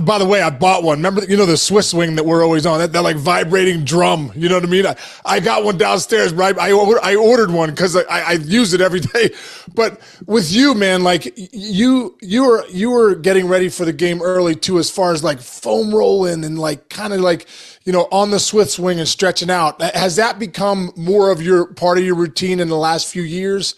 By the way, I bought one. Remember, the Swiss swing that we're always on, that like vibrating drum. You know what I mean? I got one downstairs, right? I ordered one because I use it every day. But with you, man, like you were getting ready for the game early too, as far as like foam rolling and like kind of like on the Swiss swing and stretching out. Has that become more of your part of your routine in the last few years?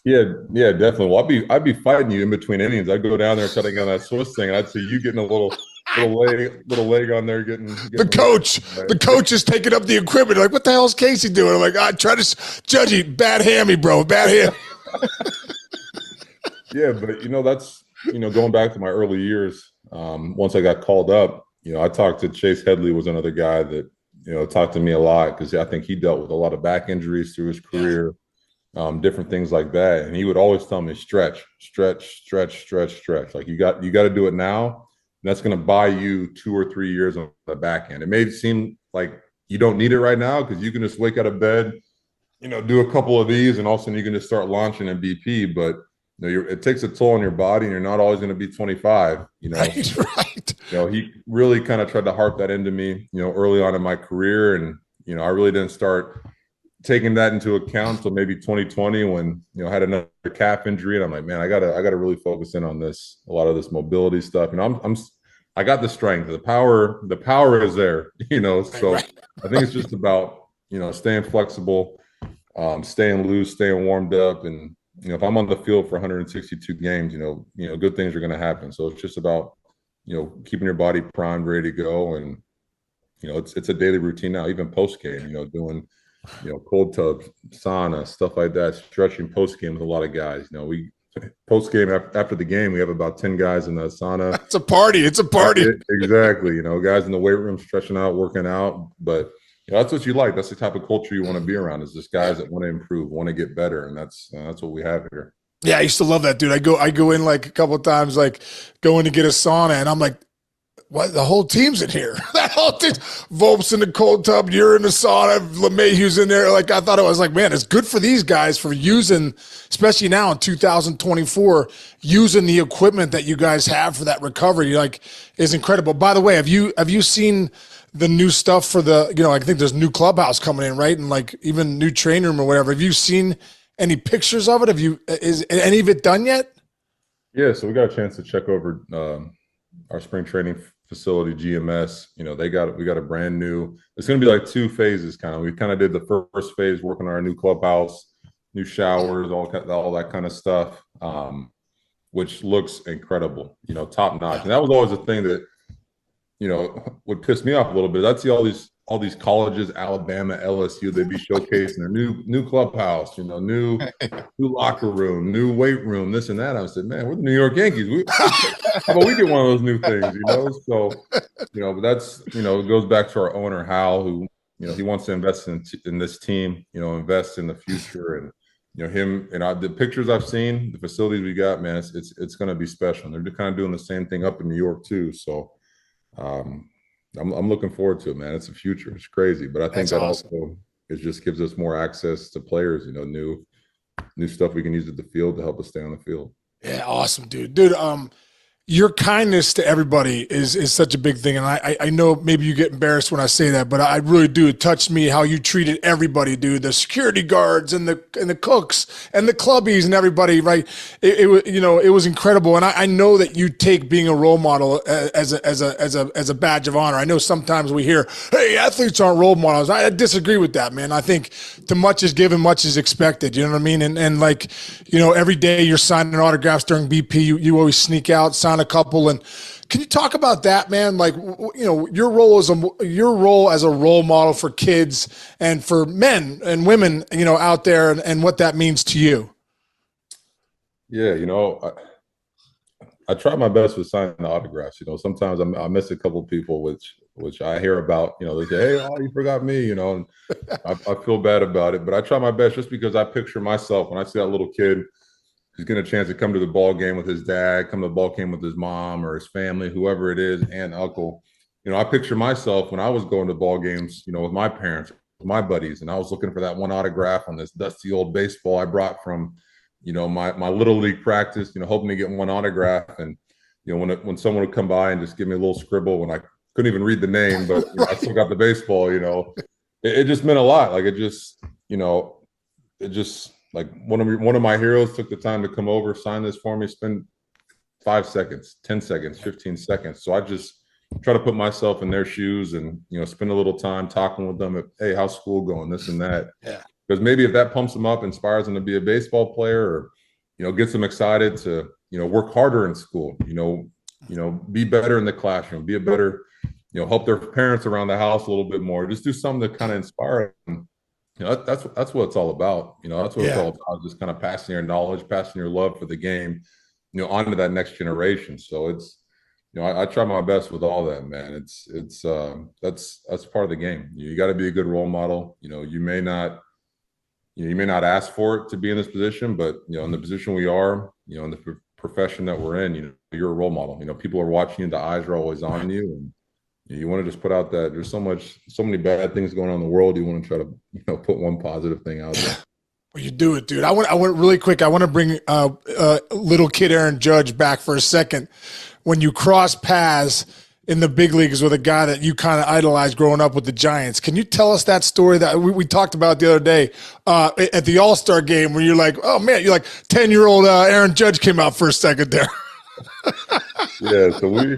Yeah, definitely. Well, I'd be fighting you in between innings. I'd go down there cutting on that Swiss thing, and I'd see you getting a little leg on there, getting the coach. Right? The coach is taking up the equipment. Like, what the hell is Casey doing? I'm like, I try to Judgy, bad hammy, bro, bad ham. Yeah, but that's going back to my early years. Once I got called up, I talked to Chase Headley, was another guy that, talked to me a lot because I think he dealt with a lot of back injuries through his career, different things like that. And he would always tell me, stretch, stretch, stretch, stretch, stretch. Like you got to do it now. And that's going to buy you 2 or 3 years on the back end. It may seem like you don't need it right now because you can just wake out of bed, do a couple of these, and all of a sudden you can just start launching in BP. But it takes a toll on your body, and you're not always going to be 25. Right. He really kind of tried to harp that into me, early on in my career, and I really didn't start taking that into account until maybe 2020 when I had another calf injury, and I'm like, man, I gotta really focus in on this, a lot of this mobility stuff. I got the strength, the power is there, so Right. I think it's just about staying flexible, staying loose, staying warmed up, and if I'm on the field for 162 games, good things are going to happen. So it's just about keeping your body primed, ready to go, and it's a daily routine now, even post game, doing cold tubs, sauna, stuff like that, stretching post game with a lot of guys. We post game after the game, we have about 10 guys in the sauna. It's a party. It's a party. Exactly. Guys in the weight room stretching out, working out. But that's what you like. That's the type of culture you want to be around, is just guys that want to improve, want to get better. And that's what we have here. Yeah, I used to love that, dude. I go in like a couple of times, like going to get a sauna, and I'm like, what? The whole team's in here. That whole team. Volp's in the cold tub. You're in the sauna. LeMahieu's in there. Like, I thought it was like, man, it's good for these guys for using, especially now in 2024, using the equipment that you guys have for that recovery. Like, is incredible. By the way, have you seen the new stuff for the? I think there's new clubhouse coming in, right? And like even new training room or whatever. Have you seen any pictures of it? Is any of it done yet? Yeah, so we got a chance to check over our spring training facility, GMS. We got a brand new. It's going to be like 2 phases, kind of. We kind of did the first phase working on our new clubhouse, new showers, all that kind of stuff, which looks incredible. Top notch. And that was always a thing that would piss me off a little bit. I'd see all these colleges, Alabama, LSU, they'd be showcasing their new clubhouse, new locker room, new weight room, this and that. I said, man, we're the New York Yankees. How about we get one of those new things, So, but that's, it goes back to our owner, Hal, who, he wants to invest in this team, invest in the future. And, him and the pictures I've seen, the facilities we got, man, it's going to be special. And they're kind of doing the same thing up in New York too. So, I'm looking forward to it, man. It's the future. It's crazy, but I think that awesome. Also it just gives us more access to players. New stuff we can use at the field to help us stay on the field. Yeah, awesome, dude. Your kindness to everybody is such a big thing. And I know maybe you get embarrassed when I say that, but I really do. It touched me how you treated everybody, dude. The security guards and the cooks and the clubbies and everybody, right? It was incredible. And I know that you take being a role model as a badge of honor. I know sometimes we hear, hey, athletes aren't role models. I disagree with that, man. I think too much is given, much is expected. You know what I mean? And like, every day you're signing autographs during BP, you always sneak out, sign a couple. And can you talk about that, man? Like, your role as a role model for kids and for men and women, out there, and what that means to you. Yeah, I try my best with signing the autographs. Sometimes I miss a couple of people, which I hear about. They say, "Hey, oh, you forgot me," and I feel bad about it. But I try my best, just because I picture myself when I see that little kid. He's getting a chance to come to the ball game with his dad, come to the ball game with his mom or his family, whoever it is, aunt, uncle. I picture myself when I was going to ball games, with my parents, with my buddies, and I was looking for that one autograph on this dusty old baseball I brought from, my little league practice, hoping to get one autograph. And, when someone would come by and just give me a little scribble when I couldn't even read the name, but I still got the baseball, it just meant a lot. Like like one of my heroes took the time to come over, sign this for me, spend 5 seconds, 10 seconds, 15 seconds. So I just try to put myself in their shoes and, spend a little time talking with them. Hey, how's school going? This and that. Yeah. Because maybe if that pumps them up, inspires them to be a baseball player, or, gets them excited to, work harder in school, be better in the classroom, be a better, help their parents around the house a little bit more, just do something to kind of inspire them. That's what it's all about. That's what it's all about, just kind of passing your knowledge, passing your love for the game, on to that next generation. So it's, I try my best with all that, man. That's part of the game. You got to be a good role model. You may not ask for it to be in this position, but in the position we are, in the profession that we're in, you're a role model. People are watching you. The eyes are always on you, and you want to just put out that there's so many bad things going on in the world. You want to try to put one positive thing out there. Well, you do it, dude. I want really quick. I want to bring little kid Aaron Judge back for a second. When you cross paths in the big leagues with a guy that you kind of idolized growing up with the Giants, can you tell us that story that we talked about the other day at the All-Star game where you're like, oh man, you're like 10-year-old Aaron Judge came out for a second there. Yeah, so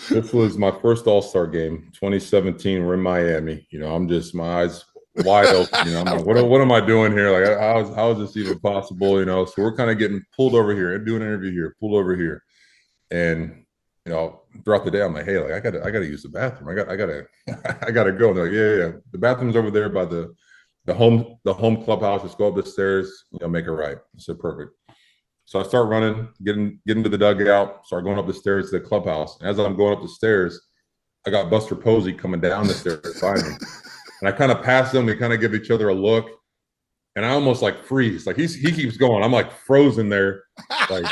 this was my first All-Star game, 2017. We're in Miami. I'm just, my eyes wide open. I'm like, what am I doing here? Like, how is this even possible? So we're kind of getting pulled over here and doing an interview here, pulled over here. And, throughout the day, I'm like, hey, like I gotta use the bathroom. I gotta go. And they're like, yeah. The bathroom's over there by the home clubhouse. Just go up the stairs, make it right. I said, perfect. So I start running, getting to the dugout, start going up the stairs to the clubhouse. And as I'm going up the stairs, I got Buster Posey coming down the stairs by me. And I kind of pass them. We kind of give each other a look. And I almost like freeze. Like he keeps going. I'm like frozen there. Like,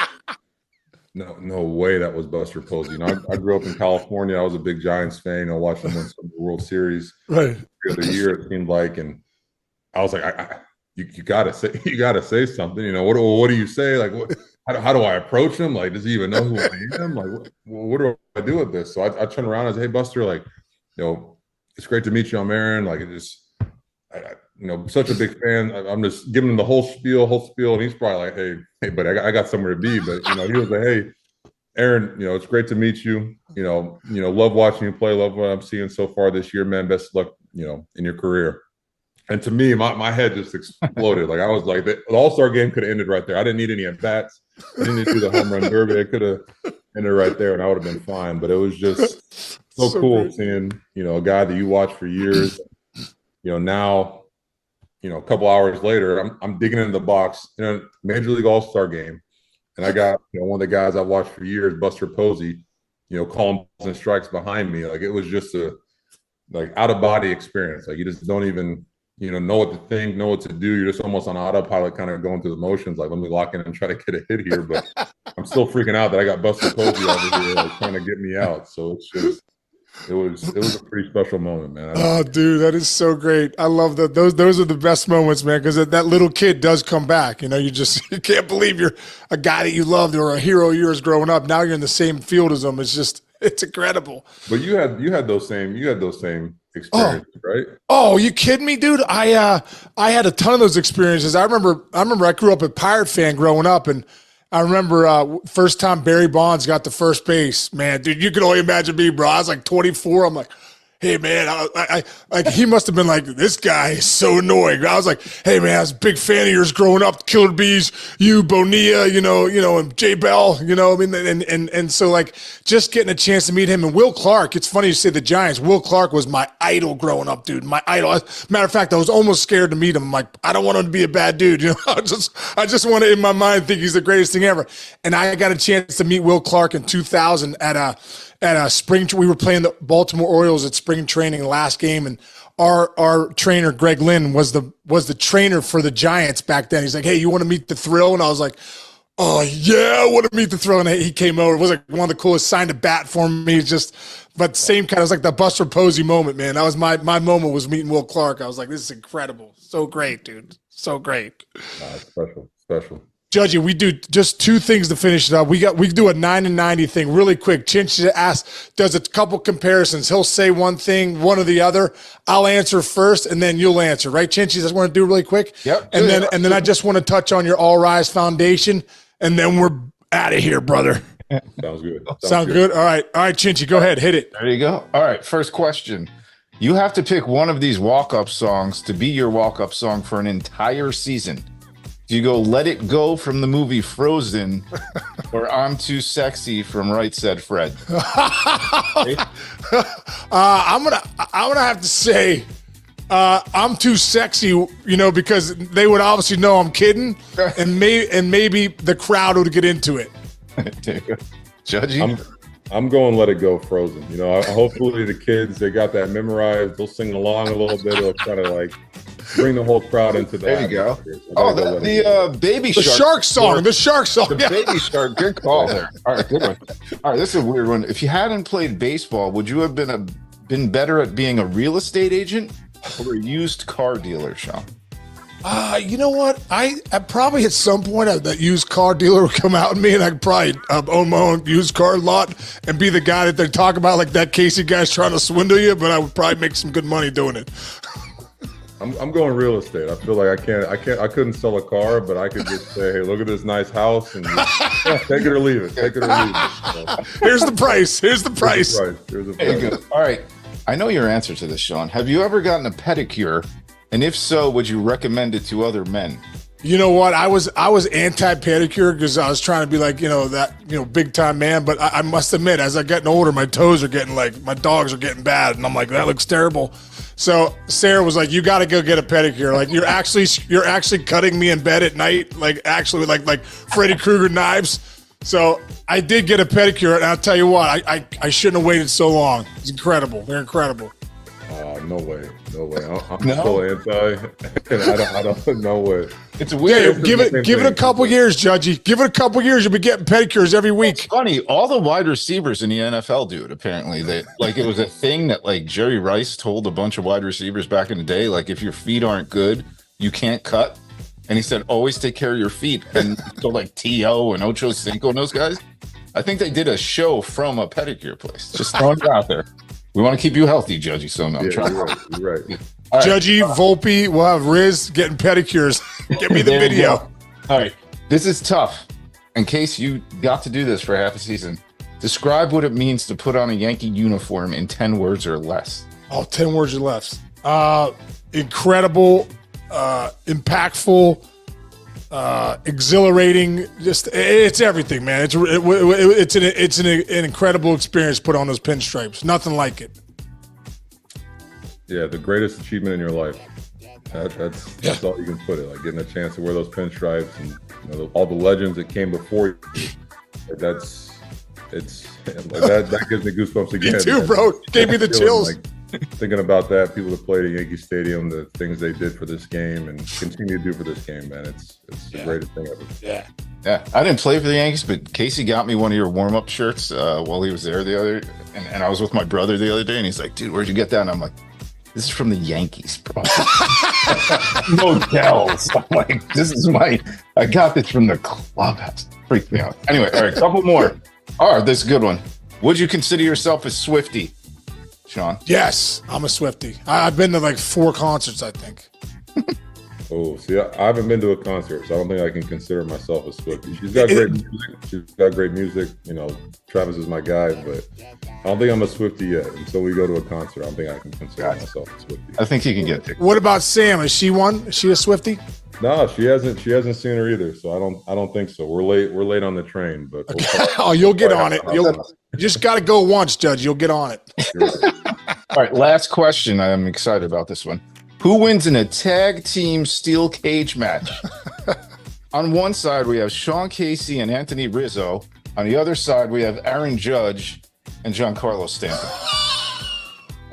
no way that was Buster Posey. I grew up in California. I was a big Giants fan. I watched them win some World Series right every other year, it seemed like. And I was like, you gotta say something. What do you say? Like, how do I approach him? Like, does he even know who I am? Like, what do I do with this? So I turn around and say, hey, Buster, like, it's great to meet you. I'm Aaron. Like, such a big fan. I'm just giving him the whole spiel, and he's probably like, hey, but I got somewhere to be. But he was like, hey, Aaron, it's great to meet you. Love watching you play. Love what I'm seeing so far this year, man. Best of luck, in your career. And to me, my head just exploded. Like, I was like, the All-Star game could have ended right there. I didn't need any at bats. I didn't need to do the home run derby. It could have ended right there, and I would have been fine. But it was just so cool great. Seeing a guy that you watch for years. Now. A couple hours later, I'm digging into the box in a Major League All-Star game, and I got one of the guys I've watched for years, Buster Posey, calling balls and strikes behind me. Like, it was just a out of body experience. Like, you just don't even know what to think, know what to do. You're just almost on autopilot, kind of going through the motions. Like, let me lock in and try to get a hit here, but I'm still freaking out that I got Buster Posey over here trying to get me out. So it's just. It was a pretty special moment, man. Oh, dude, that is so great. I love that. Those are the best moments, man, because that little kid does come back. You can't believe you're a guy that you loved or a hero of yours growing up. Now you're in the same field as them. It's incredible. But you had those same experiences, right? Oh, you kidding me, dude? I had a ton of those experiences. I remember I grew up a Pirate fan growing up, and I remember first time Barry Bonds got to first base, man, dude, you can only imagine me, bro. I was like 24. I'm like, hey, man, he must have been like, this guy is so annoying. I was like, hey, man, I was a big fan of yours growing up, Killer Bees, you, Bonilla, and Jay Bell, and so, like, just getting a chance to meet him. And Will Clark, it's funny you say the Giants. Will Clark was my idol growing up, dude, my idol. Matter of fact, I was almost scared to meet him. I'm like, I don't want him to be a bad dude. I just want to, in my mind, think he's the greatest thing ever. And I got a chance to meet Will Clark in 2000 at a spring. We were playing the Baltimore Orioles at spring training last game, and our trainer Greg Lynn was the trainer for the Giants back then. He's like, hey, you want to meet the Thrill? And I was like, oh yeah, I want to meet the Thrill. And he came over. It was like one of the coolest. Signed a bat for me. But same kind of, it was like the Buster Posey moment, man. That was my moment, was meeting Will Clark. I was like, this is incredible. So great, dude. So great. Special. Judgy, we do just two things to finish it up. We do a 9 and 90 thing really quick. Chinch does a couple comparisons. He'll say one thing, one or the other. I'll answer first, and then you'll answer. Right, Chinchy? That's what I want to do really quick. Yep. And then I just want to touch on your All Rise Foundation, and then we're out of here, brother. Sounds good. Sound good? All right, Chinchy, go ahead, hit it. There you go. All right, first question. You have to pick one of these walk-up songs to be your walk-up song for an entire season. Do you go Let It Go from the movie Frozen or I'm Too Sexy from Right Said Fred? I'm gonna have to say I'm Too Sexy, because they would obviously know I'm kidding, and maybe the crowd would get into it. There you go. Judgy? I'm going Let It Go Frozen. You know, hopefully the kids, they got that memorized. They'll sing along a little bit. It'll kind of like bring the whole crowd into that. There you go. So Oh, the baby The shark. the shark song. The baby shark. Good call there. All right, good one. All right, this is a weird one. If you hadn't played baseball, would you have been better at being a real estate agent or a used car dealer, Sean? You know what? I probably at some point that used car dealer would come out in me, and I'd probably own my own used car lot and be the guy that they talk about, like that Casey guy's trying to swindle you. But I would probably make some good money doing it. I'm going real estate. I feel like I couldn't sell a car, but I could just say, hey, look at this nice house and just, take it or leave it. Take it or leave it. So, Here's the price. Here's the price. Here's the There you price. go. All right. I know your answer to this, Sean. Have you ever gotten a pedicure? And if so, would you recommend it to other men? You know what? I was anti pedicure because I was trying to be like, big time man. But I must admit, as I'm getting older, my toes are getting my dogs are getting bad, and I'm like, that looks terrible. So Sarah was like, you got to go get a pedicure. Like you're actually cutting me in bed at night, like actually like Freddy Krueger knives. So I did get a pedicure, and I'll tell you what, I shouldn't have waited so long. It's incredible. They're incredible. No way. I'm No? so anti. And I don't. No way. It's Yeah, weird. give it a couple years, Judgy. Give it a couple years. You'll be getting pedicures every It's week. funny. All the wide receivers in the NFL do it. Apparently, it was a thing that Jerry Rice told a bunch of wide receivers back in the day. Like, if your feet aren't good, you can't cut. And he said, always take care of your feet. And so T.O. and Ocho Cinco and those guys, I think they did a show from a pedicure place. Just throwing it out there. We want to keep you healthy, Judgy. So I'm trying. You're right. All right. Judgy, Volpe, we'll have Riz getting pedicures. Give me the There you video. go. All right. This is tough. In case you got to do this for half a season, describe what it means to put on a Yankee uniform in 10 words or less. Oh, 10 words or less. Incredible, impactful, exhilarating. Just it's everything, man. It's an incredible experience. Put on those pinstripes. Nothing like it. Yeah, the greatest achievement in your life. That's all you can put it. Like getting a chance to wear those pinstripes and all the legends that came before you. That gives me goosebumps again. Me too, man. bro. Gave me the chills. Thinking about that, people that played at Yankee Stadium, the things they did for this game and continue to do for this game, man. It's the greatest thing ever. Yeah. Yeah, I didn't play for the Yankees, but Casey got me one of your warm-up shirts while he was there and I was with my brother the other day, and he's like, dude, where'd you get that? And I'm like, this is from the Yankees, bro. No tells. I'm like, I got this from the clubhouse. Freaked me out. Anyway, all right, couple more. All right, this is a good one. Would you consider yourself a Swiftie, Sean? Yes, I'm a Swiftie. I've been to 4 concerts, I think. Oh, see, I haven't been to a concert, so I don't think I can consider myself a Swiftie. She's got great music. She's got great music. Travis is my guy, but I don't think I'm a Swiftie yet. Until we go to a concert, I don't think I can consider myself a Swiftie. I think you can get it. What about Sam? Is she one? Is she a Swiftie? No, she hasn't seen her either, so I don't think so. We're late on the train, but Oh, you'll get on it. You just got to go once, Judge. You'll get on it. All right, last question. I'm excited about this one. Who wins in a tag team steel cage match? On one side, we have Sean Casey and Anthony Rizzo. On the other side, we have Aaron Judge and Giancarlo Stanton.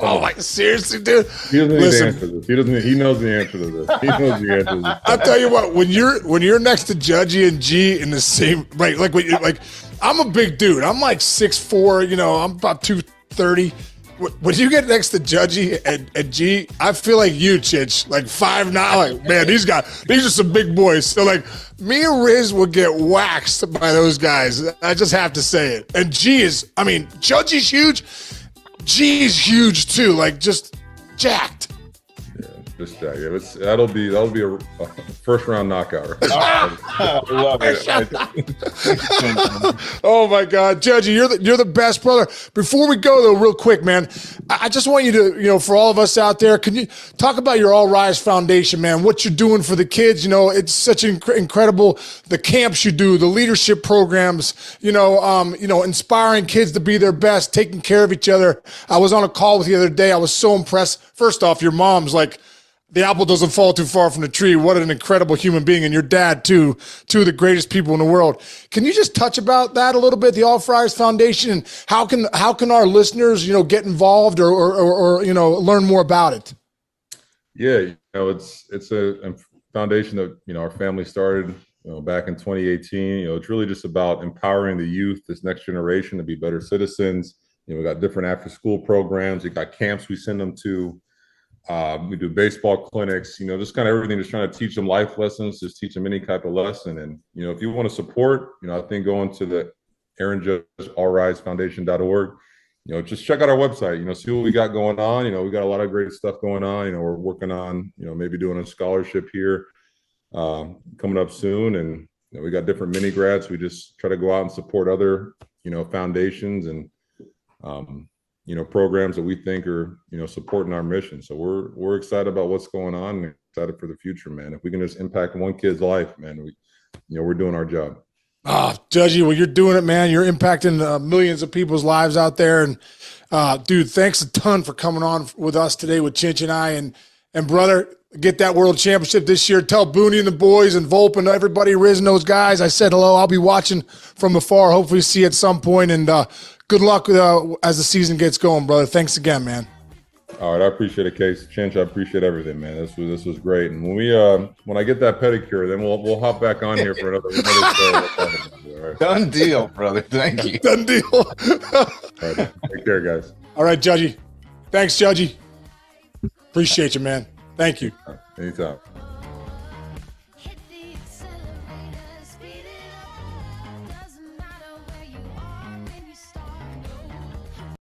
Oh, seriously, dude. He doesn't need Listen. the answer to this. He knows the answer to this. He knows the answer to this. I'll tell you what, when you're next to Judgy and G in the same right, I'm a big dude. I'm 6'4", I'm about 230. When you get next to Judgy and G, I feel like you, Chich, 5'9". Man, these are some big boys. So me and Riz will get waxed by those guys. I just have to say it. And Judgy's huge. G is huge too, just jacked. Just that'll be a first round knockout. Right? Love it. Oh my God, Judgy, you're the best, brother. Before we go though, real quick, man, I just want you to, for all of us out there, can you talk about your All Rise Foundation, man? What you're doing for the kids? It's such incredible. The camps you do, the leadership programs, inspiring kids to be their best, taking care of each other. I was on a call with you the other day. I was so impressed. First off, your mom's the apple doesn't fall too far from the tree. What an incredible human being. And your dad, too, two of the greatest people in the world. Can you just touch about that a little bit, the All Friars Foundation, and how can our listeners, get involved or learn more about it? Yeah, it's a foundation that, our family started, back in 2018. It's really just about empowering the youth, this next generation, to be better citizens. We got different after school programs. We got camps we send them to. We do baseball clinics, just kind of everything, just trying to teach them life lessons, just teach them any type of lesson. And, if you want to support, I think going to the Aaron Judge allrisefoundation.org, just check out our website, see what we got going on. We got a lot of great stuff going on. We're working on, maybe doing a scholarship here coming up soon. And, we got different mini grads. We just try to go out and support other, foundations and, programs that we think are, supporting our mission. So we're excited about what's going on and excited for the future, man. If we can just impact one kid's life, man, we're doing our job. Judgy, well, you're doing it, man. You're impacting millions of people's lives out there. And dude, thanks a ton for coming on with us today with Chinch and I. And brother, get that world championship this year. Tell Booney and the boys and Volpe and everybody, Riz and those guys, I said hello. I'll be watching from afar. Hopefully see you at some point. And good luck as the season gets going, brother. Thanks again, man. All right, I appreciate it, Case. Chinch, I appreciate everything, man. This was great. And when I get that pedicure, then we'll hop back on here for another show. All right. Done deal, brother. Thank you. Done deal. All right, take care, guys. All right, Judgy. Thanks, Judgy. Appreciate you, man. Thank you. Anytime.